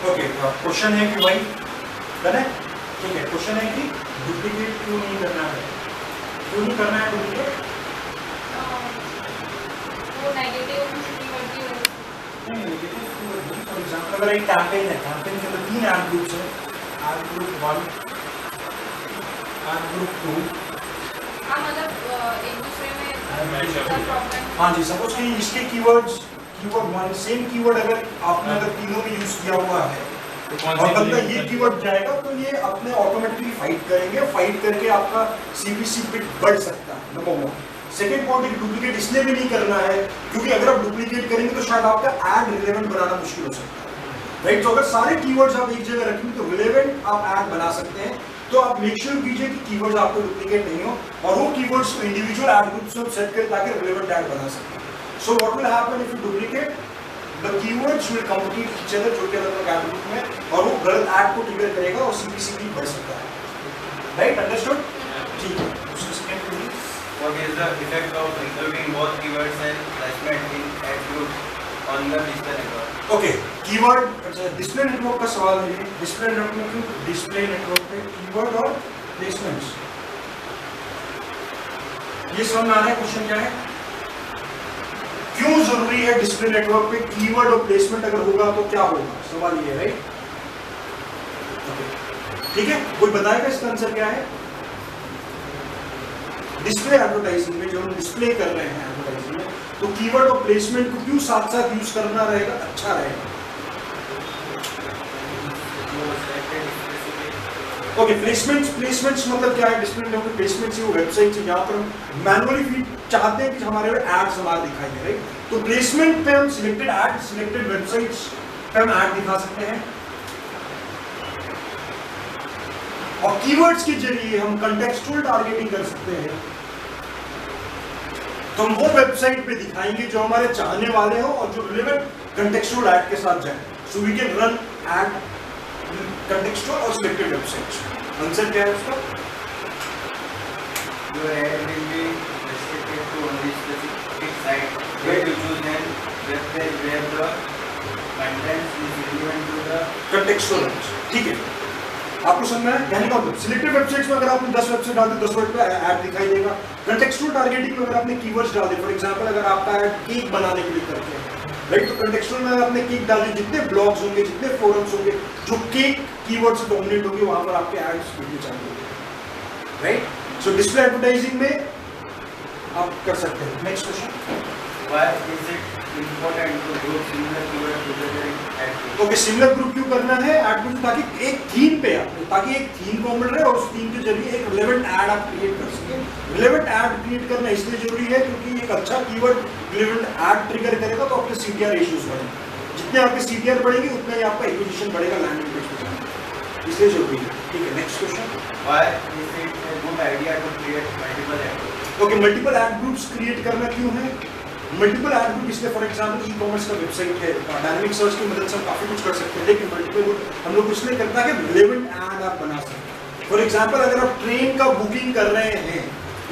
Okay, question है कि भाई डन है, ठीक है। क्वेश्चन है कि डुप्लीकेट क्यों नहीं करना है, क्यों नहीं करना है डुप्लीकेट? वो नेगेटिव कीवर्ड की नहीं, नेगेटिव कीवर्ड नहीं। फॉर एग्जांपल अगर एक कैंपेन है, कैंपेन के अंदर 3 ऐड ग्रुप्स हैं, ऐड ग्रुप 1, ऐड ग्रुप 2। हाँ, मतलब एक दूसरे में प्रॉब्लम। हाँ जी, सपोज कि इसके कीवर्ड्स, कीवर्ड 1 सेम कीवर्ड अगर आपने अगर तीनों में यूज किया हुआ है और बंदा ये कीवर्ड जाएगा तो ये अपने ऑटोमेटिकली फाइट करेंगे, फाइट करके आपका सीपीसी बिट बढ़ सकता है, नंबर 1। सेकेंड पॉइंट, डुप्लीकेट इसलिए भी नहीं करना है क्योंकि अगर आप डुप्लीकेट करेंगे तो शायद आपका ऐड रिलेवेंट बनाना मुश्किल हो सकता है, राइट। तो अगर सारे कीवर्ड्स आप एक जगह रखेंगे तो रिलेवेंट आप ऐड बना सकते हैं। तो आप मेक श्योर कीजिए कि कीवर्ड्स आपको डुप्लीकेट नहीं हो और वो कीवर्ड्स को इंडिविजुअल ऐड ग्रुप्स में सेट करें ताकि रिलेवेंट ऐड बना सकें। So what will happen if you duplicate, the keywords will compete each other जो कि अलग ऐड ग्रुप में, और वो गलत ऐड को ट्रिगर करेगा और सीपीसी भी बढ़ सकता है, राइट। अंडरस्टूड? ठीक है। What is the effect of including both keywords and placement in ad group on the display network? Okay, keyword, अच्छा डिस्प्ले नेटवर्क का सवाल है ये। डिस्प्ले नेटवर्क में क्यों, डिस्प्ले नेटवर्क पे कीवर्ड और प्लेसमेंट्स, ये समझ में आ रहा है क्वेश्चन क्या है? क्यों जरूरी है डिस्प्ले नेटवर्क पे कीवर्ड और प्लेसमेंट, अगर होगा तो क्या होगा, सवाल ये है, राइट। ठीक है, कोई बताएगा इसका आंसर क्या है? डिस्प्ले एडवर्टाइजिंग में जो हम डिस्प्ले कर रहे हैं एडवर्टाइजिंग में, तो कीवर्ड और प्लेसमेंट को क्यों साथ साथ यूज करना रहेगा, अच्छा रहेगा? ओके, प्लेसमेंट्स मतलब क्या है? डिस्प्ले नेटवर्क प्लेसमेंट्स वो वेबसाइट से जहां पर हम मैनुअली चाहते हैं कि हमारे एड्स हमारे दिखाई दे, राइट। तो प्लेसमेंट पे हम सिलेक्टेड एड, सिलेक्टेड वेबसाइट्स पे हम एड दिखा सकते हैं और कीवर्ड्स के जरिए हम कंटेक्सचुअल टारगेटिंग कर सकते हैं। तो हम वो वेबसाइट पे दिखाएंगे जो हमारे चाहने वाले हो और जो रिलेवेंट कंटेक्सचुअल ऐड के साथ जाए। So we can run ad contextual और सिलेक्टेड वेबसाइट्स। आंसर क्या है उसका? Your ad will be restricted to only specific site where you choose and web page where the content is relevant to the contextual, ठीक है। आपको समझ में आया? यानी कि सिलेक्टेड वेबसाइट्स में अगर आपने 10 वेबसाइट डाल दी, 10 वेबसाइट पे ऐड दिखाई देगा। कंटेक्सचुअल टारगेटिंग में अगर आपने कीवर्ड्स डाल दिए, फॉर एग्जांपल अगर आपका ऐड केक बनाने के लिए करते हैं, राइट, तो कंटेक्सचुअल में आपने केक डाल दी, जितने ब्लॉग्स होंगे, जितने फोरम्स होंगे जो केक कीवर्ड से डोमिनेट होंगे, वहां पर आपके एड्स दिखने चाहिए, राइट। सो डिस्प्ले एडवर्टाइजिंग में आप कर सकते हैं। Next question, why is it important to group similar keywords together in ad group? Okay, similar group क्यों करना है ऐड ग्रुप? ताकि एक थीम पे आपको, ताकि एक थीम कॉमन रहे और उस थीम के जरिए एक रिलेवेंट ऐड आप क्रिएट कर सकें। रिलेवेंट ऐड क्रिएट करना इसलिए जरूरी है क्योंकि एक अच्छा कीवर्ड रिलेवेंट ऐड ट्रिगर करेगा तो आपके सीटीआर रेशियोज बढ़ेंगे। जितने आपके सीटीआर बढ़ेंगे उतना ही आपका एक्विजिशन बढ़ेगा लैंडिंग पेज पे जाने, इसलिए जरूरी है। ठीक है, next question, Why is it a good idea to create multiple ad groups? Okay, multiple add groups create करना क्यों है? मल्टीपल ऐड ग्रुप इसलिए, फॉर एग्जांपल ई कॉमर्स का वेबसाइट है, डायनामिक सर्च की मदद से हम काफी कुछ कर सकते हैं, लेकिन मल्टीपल ग्रुप हम लोग इसलिए करता है कि रिलेवेंट ऐड आप बना सकते। फॉर एग्जांपल अगर आप ट्रेन का बुकिंग कर रहे हैं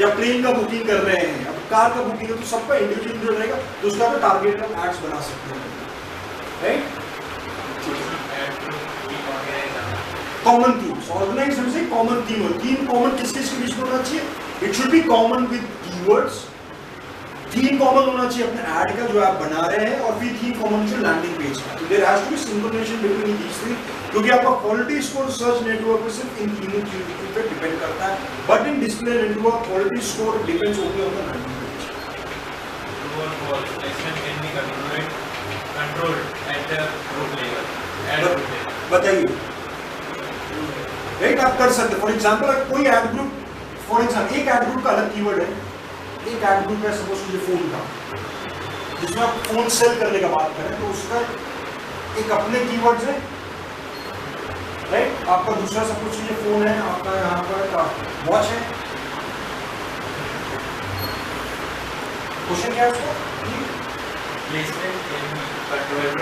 या प्लेन का बुकिंग कर रहे हैं, अब कार का बुकिंग है तो सबका इंडिविजुअल रहेगा, तो उसका तो टारगेट आप एड्स बना सकते हैं, राइट। कॉमन थीम्स, ऑर्गेनाइज हमसे कॉमन थीम हो, थीम कॉमन किस किस के बीच में होना चाहिए? It should be common with keywords, theme common होना चाहिए अपने ऐड का जो आप बना रहे हैं, और फिर थीम कॉमन जो लैंडिंग पेज का। तो there has to be synchronisation between these three, क्योंकि आपका क्वालिटी स्कोर सर्च नेटवर्क पे सिर्फ इन तीनों चीजों पे डिपेंड करता है, but in display network quality score depends only on the landing page. True or false, placement can be controlled at the group level, ad group level. बताइए, right, आप कर सकते हैं। फॉर एग्जांपल कोई ऐड ग्रुप, फॉर एग्जांपल एक add group का अलग keyword है, एक ऐड ग्रुप है सपोज मुझे फोन का, जिसमें आप फोन सेल करने का बात करें तो उसका एक अपने कीवर्ड्स है, राइट। आपका दूसरा सपोज ये फोन है, आपका यहाँ पर वॉच है। क्वेश्चन क्या है उसका? Placement can be controlled.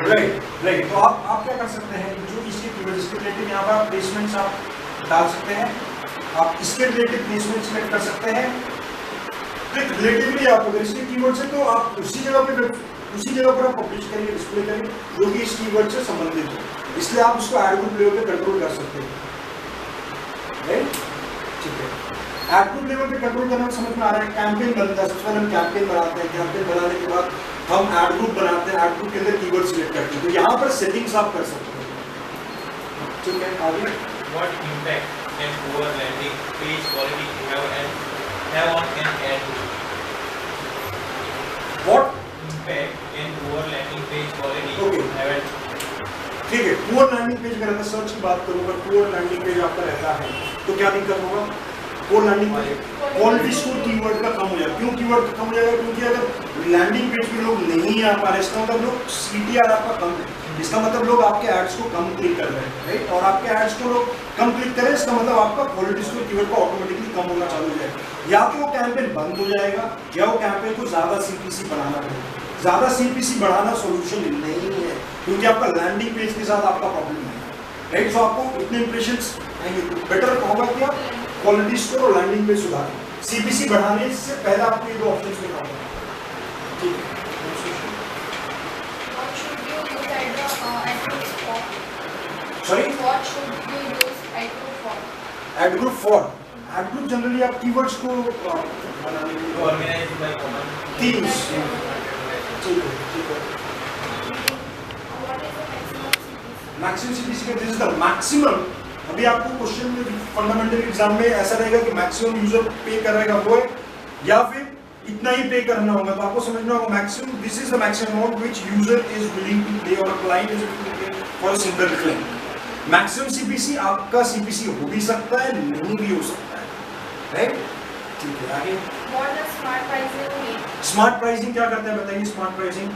Right. तो आप क्या कर सकते हैं, जो इसके कीवर्ड, इसके रिलेटेड यहाँ पर आप प्लेसमेंट्स आप डाल सकते हैं, आप इसके रिलेटेड प्लेसमेंट सिलेक्ट कर सकते हैं। तो रिलेटिवली आप अगर इसके कीवर्ड से तो आप उसी जगह पे उसी जगह पर आप पब्लिश करेंगे, डिस्प्ले करेंगे जो कि इस कीवर्ड से संबंधित हो, इसलिए आप उसको एड ग्रुप लेवल पे कंट्रोल कर सकते हैं, राइट? ठीक है, एड ग्रुप लेवल पे कंट्रोल करना समझ में आ रहा है। कैंपेन बनता है, सबसे पहले हम कैंपेन बनाते हैं, कैंपेन बनाने के बाद हम एड ग्रुप बनाते हैं, एड ग्रुप के अंदर कीवर्ड सिलेक्ट करते हैं, तो यहाँ पर सेटिंग्स आप कर सकते हैं, ठीक है? आगे What impact can poor landing page quality have on an ad group? What Impact can poor landing page quality Okay. have on? ठीक है, पुअर लैंडिंग पेज में रहता है, सर्च की बात करूँ अगर पुअर लैंडिंग पेज आपका रहता है तो क्या दिक्कत होगा? Poor landing page quality score keyword का कम हो जाएगा। क्यों कीवर्ड कम हो जाएगा? क्योंकि अगर लैंडिंग पेज पे लोग नहीं आ पा रहे, इसका मतलब लोग CTR आपका कम है, इसका मतलब लोग आपके एड्स को कम क्लिक कर रहे हैं, राइट? और आपके एड्स को लोग कम क्लिक करें, इसका मतलब आपका क्वालिटी स्कोर कीवर्ड का ऑटोमेटिकली कम होना चालू हो जाएगा। या तो वो कैंपेन बंद हो जाएगा या वो कैंपेन को ज्यादा CPC बढ़ाना पड़ेगा। ज्यादा CPC बढ़ाना सोल्यूशन नहीं है, क्योंकि आपका लैंडिंग पेज के साथ आपका प्रॉब्लम है, राइट? सो आपको इतने इंप्रेशंस आएंगे, बेटर होगा क्या क्वालिटी स्कोर और लैंडिंग पेज सुधार, CPC बढ़ाने से पहले आपको ये दो ऑप्शंस में काम करना है, ठीक है? What should you use ad group for? Sorry, What should you use ad group for? Ad group for ad group generally आप कीवर्ड्स को बनाने के लिए Organized by common themes, ठीक है, ठीक है। What is the maximum CPC? Maximum CPC का दिस इज द मैक्सिमम। अभी आपको क्वेश्चन में फंडामेंटल एग्जाम में ऐसा रहेगा कि मैक्सिमम यूजर पे करेगा वो है या फिर इतना ही पे करना होगा, तो आपको समझना होगा maximum, this is the maximum amount which user is willing to pay और client is willing to pay for a single claim. Maximum CPC आपका CPC हो भी सकता है, नहीं भी हो सकता है, राइट? ठीक है, आगे What does smart pricing mean? Smart pricing क्या करता है बताइए? स्मार्ट प्राइसिंग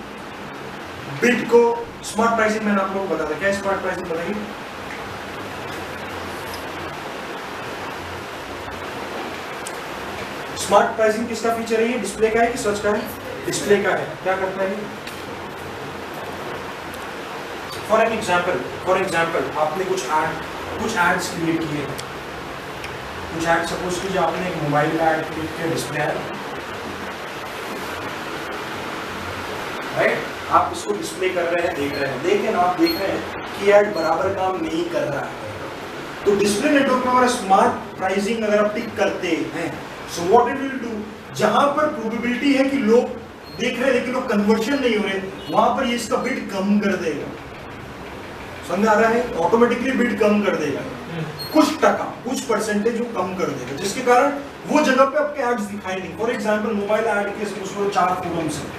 बिड को स्मार्ट प्राइसिंग मैंने आप लोगों को बताया, क्या स्मार्ट प्राइसिंग बताइए? स्मार्ट प्राइसिंग किसका फीचर है? ये डिस्प्ले का है कि सर्च का है? डिस्प्ले का है। क्या करता है? फॉर एग्जाम्पल आपने कुछ एड्स क्रिएट किए, कुछ एड सपोज कीजिए आपने एक मोबाइल ऐड क्रिएट किया, डिस्प्ले ऐड, राइट? आप इसको डिस्प्ले कर रहे हैं, देख रहे हैं, लेकिन आप देख रहे हैं कि ऐड बराबर काम नहीं कर रहा है, तो डिस्प्ले नेटवर्क में हमारा स्मार्ट प्राइसिंग अगर आप टिक करते हैं, so what it will do, जहां पर प्रोबेबिलिटी है कि लोग देख रहे हैं लेकिन लोग कन्वर्शन नहीं हो रहे, वहां पर ये इसका बिड कम कर देगा। समझ आ रहा है? ऑटोमेटिकली बिड कम कर देगा, कुछ टका, कुछ परसेंटेज वो कम कर देगा, जिसके कारण वो जगह पे आपके एड्स दिखाई नहीं। फॉर एग्जांपल मोबाइल ऐड के उसमें 4 फोरम्स हैं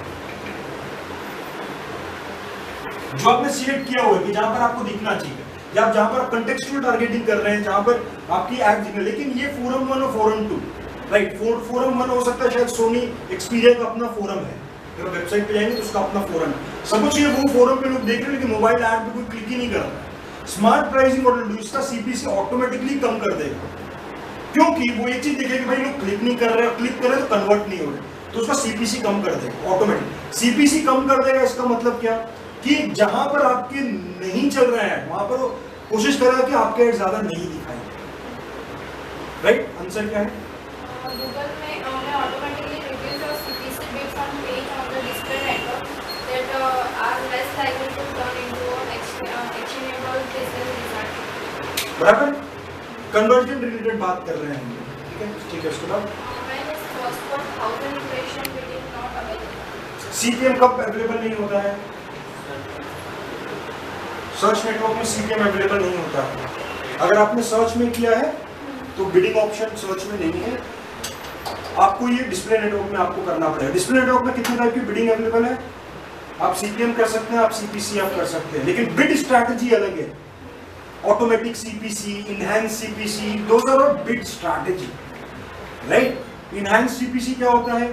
जो आपने सिलेक्ट किया हुआ है कि जहां पर आपको दिखना चाहिए, या जहां पर आप कंटेक्सचुअल टारगेटिंग कर रहे हैं, जहां पर आपकी एड दिख रही है, लेकिन ये फोरम 1 और फोरम 2, राइट? फोरम 1 हो सकता है शायद सोनी एक्सपीरिया का अपना फोरम है, अगर वेबसाइट पे जाएंगे तो उसका अपना फोरम है, सब कुछ ये वो फोरम पे लोग देख रहे हैं, लेकिन मोबाइल ऐड पे कोई क्लिक ही नहीं कर रहा है। स्मार्ट प्राइसिंग मॉडल डू इसका CPC ऑटोमेटिकली कम कर देगा, क्योंकि वो ये चीज देखेगा भाई लोग क्लिक नहीं कर रहे, क्लिक कर रहे तो कन्वर्ट नहीं हो रहे, तो उसका CPC कम कर देगा ऑटोमेटिक। CPC कम कर देगा, इसका मतलब क्या कि जहां पर आपके नहीं चल रहे हैं वहां पर वो कोशिश करेगा कि आपके ऐड ज्यादा नहीं दिखाई, राइट? आंसर क्या है? Google may automatically reduce your CPC bids on page on the display network that are less likely to turn into actionable business result. बराबर, कन्वर्जन रिलेटेड बात कर रहे हैं हम, ठीक है? ठीक है, उसके बाद When is cost per 1000 impression bidding not available? CPM कब अवेलेबल नहीं होता है? सर्च नेटवर्क में CPM अवेलेबल नहीं होता है। अगर आपने सर्च में किया है तो बिडिंग ऑप्शन सर्च में नहीं है, आपको ये डिस्प्ले नेटवर्क में आपको करना पड़ेगा। डिस्प्ले नेटवर्क में कितने टाइप की बिडिंग अवेलेबल है? आप CPM कर सकते हैं, आप CPC आप कर सकते हैं, लेकिन बिड स्ट्रैटेजी अलग है। Automatic CPC, enhance CPC, those are all bid strategy, right? Enhance CPC क्या होता है?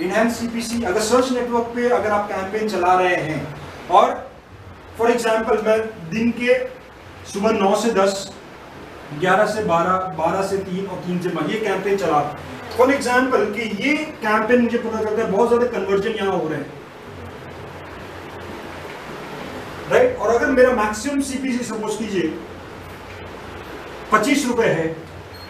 इनहैंस CPC अगर सर्च नेटवर्क पे अगर आप कैंपेन चला रहे हैं और फॉर एग्जाम्पल मैं दिन के सुबह 9 से 10, 11 से 12, 12 से 3 और 3 से 5 ये कैंपेन चला, फॉर एग्जाम्पल कि ये कैंपेन मुझे पता चलता है बहुत ज्यादा कन्वर्जन यहाँ हो रहे हैं, राइट? और अगर मेरा मैक्सिमम CPC सपोज कीजिए 25 रुपए है,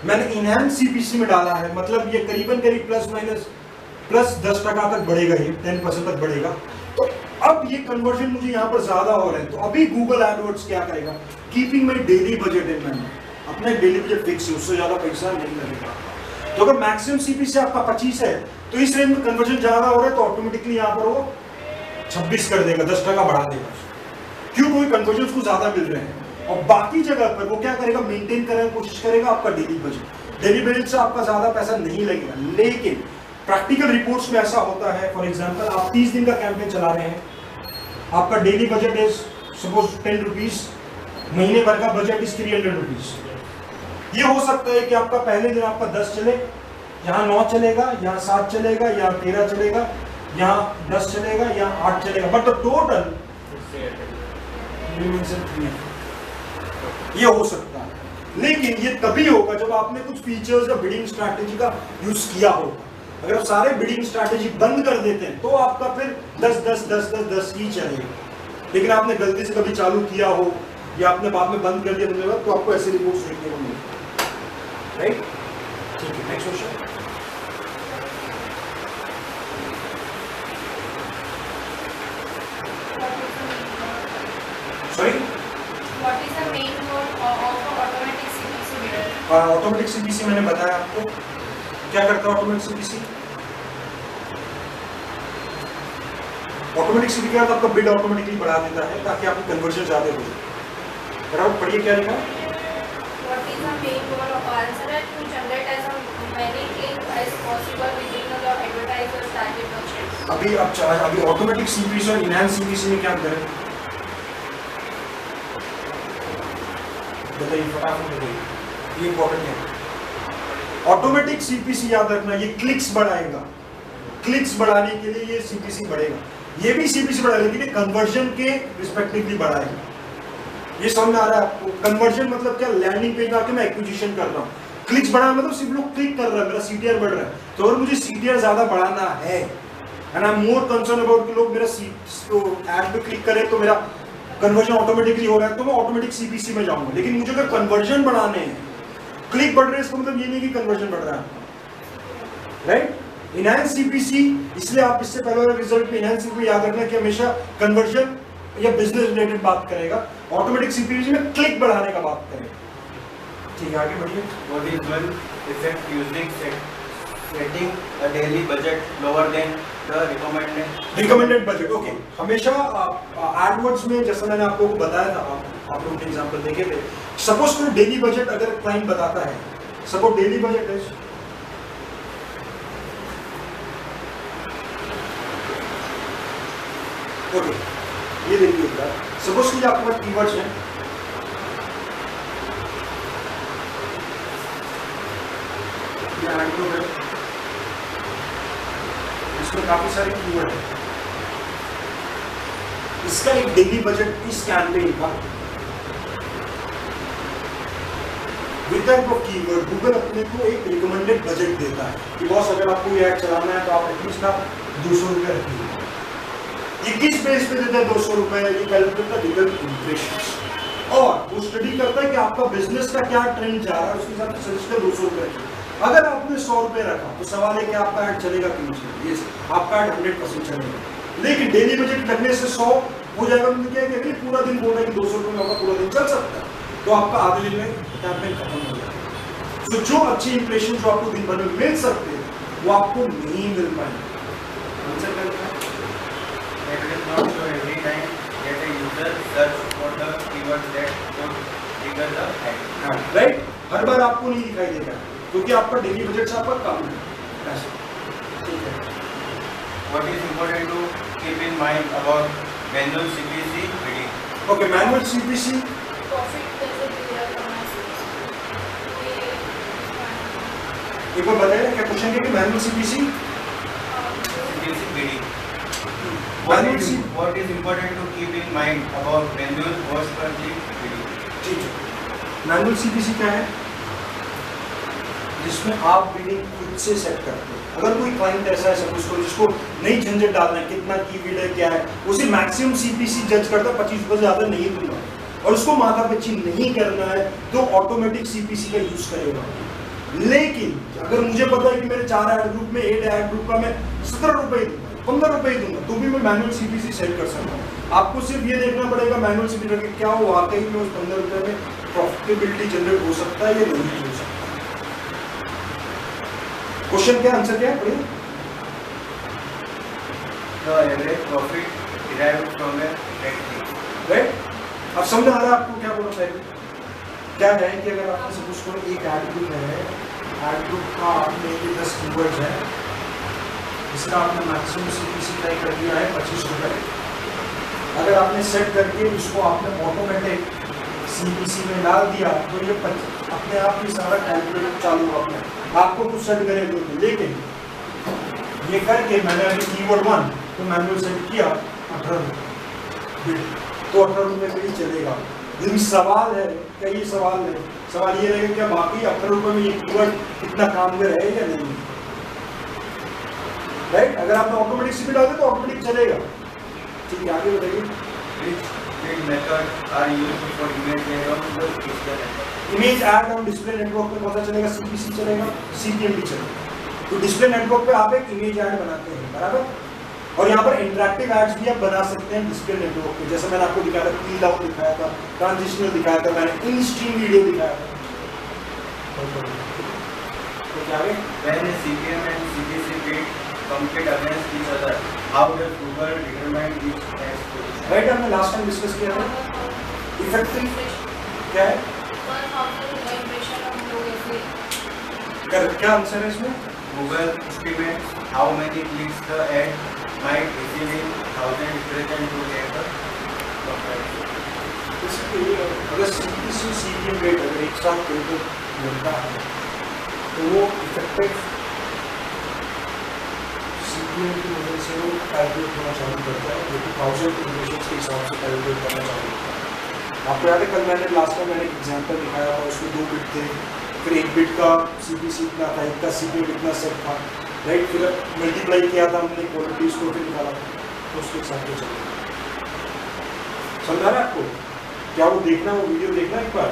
मैंने इनहैंस CPC में डाला है, मतलब ये करीबन करीब प्लस 10% तक बढ़ेगा, ये 10% तक बढ़ेगा, तो अब ये कन्वर्जन मुझे यहाँ पर ज्यादा हो रहा है, तो अभी गूगल एडवर्ड्स क्या करेगा, keeping my daily budget in mind, अपना डेली बजट फिक्स है, उससे ज्यादा पैसा नहीं लगेगा। तो अगर मैक्सिमम सीपीसी आपका 25 है तो इस रेंज में कन्वर्जन ज्यादा हो रहा है तो ऑटोमेटिकली यहाँ पर वो 26 कर देगा, 10% बढ़ा देगा, क्यों, कोई कन्वर्जन को ज्यादा मिल रहे हैं। और बाकी जगह पर वो क्या करेगा, मेंटेन करने की कोशिश करेगा आपका डेली बजट से आपका ज्यादा पैसा नहीं लगेगा। लेकिन प्रैक्टिकल रिपोर्ट्स में ऐसा होता है, फॉर एग्जांपल आप 30 दिन का कैंपेन चला रहे हैं, आपका daily budget is suppose 10 rupees, महीने भर का बजट इज 300 रुपीज। ये हो सकता है कि आपका पहले दिन आपका 10 चले, यहाँ 9 चलेगा, यहाँ 7 चलेगा, यहाँ 13 चलेगा, यहाँ 10 चलेगा, यहाँ 8 चलेगा, बट द टोटल ये हो सकता है। लेकिन ये तभी होगा जब आपने कुछ फीचर्स या बिडिंग स्ट्रैटेजी का यूज किया होगा। अगर आप सारे बिडिंग स्ट्रैटेजी बंद कर देते हैं तो आपका फिर 10 ही चलेगा। लेकिन आपने गलती से कभी चालू किया हो या आपने बाद में बंद कर दिया तो आपको ऐसे रिपोर्ट्स देखने को मिलेगी, राइट? ठीक है, next question. Sorry, What is the main goal of automatic CPC bidder? Automatic CPC मैंने बताया आपको क्या करता है। ऑटोमेटिक सीपीसी आपका बिड ऑटोमेटिकली बढ़ा देता है ताकि आपकी कन्वर्जन ज्यादा हो जाए। बराबर पढ़िए क्या लिखा। What is the main goal of answer to generate as many clicks as possible within the advertiser's target budget? अभी ऑटोमेटिक सीपीसी और इनहैंस सीपीसी में क्या अंतर है बताइए, फटाफट बताइए, ये इंपॉर्टेंट है। ऑटोमेटिक सीपीसी याद रखना, ये क्लिक्स बढ़ाएगा, क्लिक्स बढ़ाने के लिए ये सीपीसी बढ़ेगा, ये भी सीपीसी बढ़ाएगा, लेकिन कन्वर्जन के रिस्पेक्टिवली बढ़ाएगा। ये समझ में आ रहा है आपको? कन्वर्जन मतलब क्या, लैंडिंग पेज आके मैं एक्विजिशन कर रहा हूँ, क्लिक्स बढ़ाना मतलब सिर्फ लोग क्लिक कर रहा है, मेरा सीटीआर बढ़ रहा है। तो अगर मुझे सीटीआर ज्यादा बढ़ाना है and I am more concern about कि लोग मेरा एड पे क्लिक करें तो मेरा कन्वर्जन ऑटोमेटिकली हो रहा है, तो मैं ऑटोमेटिक सीपीसी में जाऊंगा। लेकिन मुझे अगर कन्वर्जन बढ़ाने हैं, क्लिक बढ़ रहे हैं, इसका मतलब ये नहीं कि कन्वर्जन बढ़ रहा है, राइट? इनहैंस सीपीसी, इसलिए आप इससे पहले वाले रिजल्ट में इनहैंस सीपीसी याद रखना कि हमेशा कन्वर्जन या बिजनेस रिलेटेड बात करेगा, ऑटोमेटिक सीपीसी में क्लिक बढ़ाने का बात करेगा। ठीक है, आगे बढ़िए। What is one effect using setting a daily budget lower than the recommended budget? Okay, हमेशा एडवर्ड्स में जैसा मैंने आप लोगों को बताया था, आप लोगों ने एग्जांपल देखे थे, सपोज कोई डेली बजट अगर क्लाइंट बताता है, सपोज डेली बजट है ओके, ये देखिए, सपोज कि आपके पास कीवर्ड्स हैं, इसमें काफी सारे कीवर्ड है, इसका एक डेली बजट इस कैंपेन का with type of keyword Google अपने को एक रिकमेंडेड बजट देता है कि बॉस अगर आपको ये ऐड चलाना है तो आप एटलीस्ट आप 200 रुपये रखिए। ये किस बेस पे देता है 200 रुपये? ये कैलकुलेट करता है गूगल इंप्रेशंस, और वो स्टडी करता है कि आपका बिजनेस का क्या ट्रेंड जा रहा है, उसके हिसाब से सजेस्ट कर 200 रुपये रखिए। अगर आपने 100 रुपये रखा तो सवाल है कि आपका ऐड चलेगा कि नहीं चलेगा? ये आपका ऐड 100% चलेगा। लेकिन डेली बजट लगने से 100 हो जाएगा, तो क्या है कि पूरा दिन बोल रहा है कि 200 रुपये में आपका पूरा दिन चल सकता है, तो आपका आधे दिन में कैंपेन खत्म हो जाएगा। तो जो अच्छे इंप्रेशन जो आपको दिन भर में मिल सकते हैं वो आपको नहीं मिल पाएंगे। आंसर क्या है? It is not so every time that a user search for the keyword that could trigger the ad. Right, हर बार आपको नहीं दिखाई देगा क्योंकि आपका डेली बजट से आपका कम है। ठीक है। What is important to keep in mind about manual CPC bidding? Okay, manual CPC Profit कैसे क्लियर करना है? एक बार बताइए क्या क्वेश्चन है कि manual CPC CPC bidding. Manual What is important to keep in mind about manual cost per click bidding? ठीक है, मैनुअल सीपीसी क्या है? जिसमें आप बिडिंग खुद से सेट करते हो। अगर कोई क्लाइंट ऐसा है सपोज को जिसको नहीं झंझट डालना है, कितना कीवर्ड है क्या है, उसे मैक्सिमम सीपीसी जज करता है 25 रुपये ज्यादा नहीं दूंगा, और उसको माथा पेची नहीं करना है तो ऑटोमेटिक सीपीसी का यूज करेगा। लेकिन अगर मुझे पता है कि मेरे 4 ऐड ग्रुप में 8 ऐड ग्रुप का मैं 17 रुपये दूंगा, 15 रुपए ही दूंगा, तो भी मैं मैनुअल सीपीसी सेट कर सकता हूँ। आपको सिर्फ ये देखना पड़ेगा मैनुअल सीपीसी करके क्या वो वाकई में उस 15 रुपए में प्रॉफिटेबिलिटी जनरेट हो सकता है या नहीं हो सकता। क्वेश्चन क्या, आंसर क्या है, पढ़िए। The average profit derived from a factory. Right, अब समझ आ रहा है आपको क्या बोला पहले? क्या है कि अगर आपने सपोज करो एक एड ग्रुप है, एड ग्रुप का आपने ये 10 कीवर्ड्स है, इसका आपने मैक्सिमम सीपीसी तय कर दिया है 25 रुपए। अगर आपने सेट करके उसको आपने ऑटोमेटिक सीपीसी में डाल दिया तो ये अपने आप ही सारा कैलकुलेट चालू हो, अपने आपको कुछ सेट करे दो। लेकिन ये करके मैंने अभी कीवर्ड 1 तो मैनुअल सेट किया 18 रुपये, तो 18 रुपये में ही चलेगा। लेकिन सवाल है, क्या ये सवाल है, सवाल ये रहेगा क्या बाकी 18 रुपये में ये कीवर्ड इतना कामगर है या नहीं, राइट? अगर आपने ऑटोमेटिक सीपी डाल दे तो ऑटोमेटिक चलेगा। ठीक है, आगे बताइए। Which methods are used for image add on the display network? Image add on display network पे कौन सा चलेगा? सीपीसी चलेगा, सीपीएम भी चलेगा। तो डिस्प्ले नेटवर्क पे आप एक इमेज ऐड बनाते हैं, बराबर, और यहाँ पर इंटरैक्टिव एड्स भी आप बना सकते हैं डिस्प्ले नेटवर्क पे। जैसे मैंने आपको दिखाया था, क्लीन आउट दिखाया था, ट्रांजिशनल दिखाया था, मैंने इन स्ट्रीम वीडियो दिखाया था। तो क्या है? When a CPM and CPC bit compete against each other, how does Google determine which has position? Right, हमने लास्ट टाइम डिस्कस किया था। इफेक्टिव क्या है? क्या आंसर है इसमें? Google estimates how many clicks the ad might receive in 1000 impressions to get the comparison. इसलिए अगर सीपीसी सीपीएम रेट अगर एक साथ टोटल मिलता है तो वो इफेक्टिव सीपीएम की वजह से वो कैलकुलेट होना चालू करता है, जो कि 1000 इम्प्रेशंस के हिसाब से कैलकुलेट करना चालू करता है। आपको याद है कल मैंने लास्ट टाइम मैंने एक एग्जांपल दिखाया था, उसमें 2 बिट थे, फिर 1 बिट का सीपीसी इतना था, एक का सीपीएम इतना सेट था, राइट? फिर मल्टीप्लाई किया था हमने, क्वालिटीज को फिर निकाला, तो उसके हिसाब से चलेगा। समझा रहा है आपको? क्या वो देखना, वो वीडियो देखना एक बार।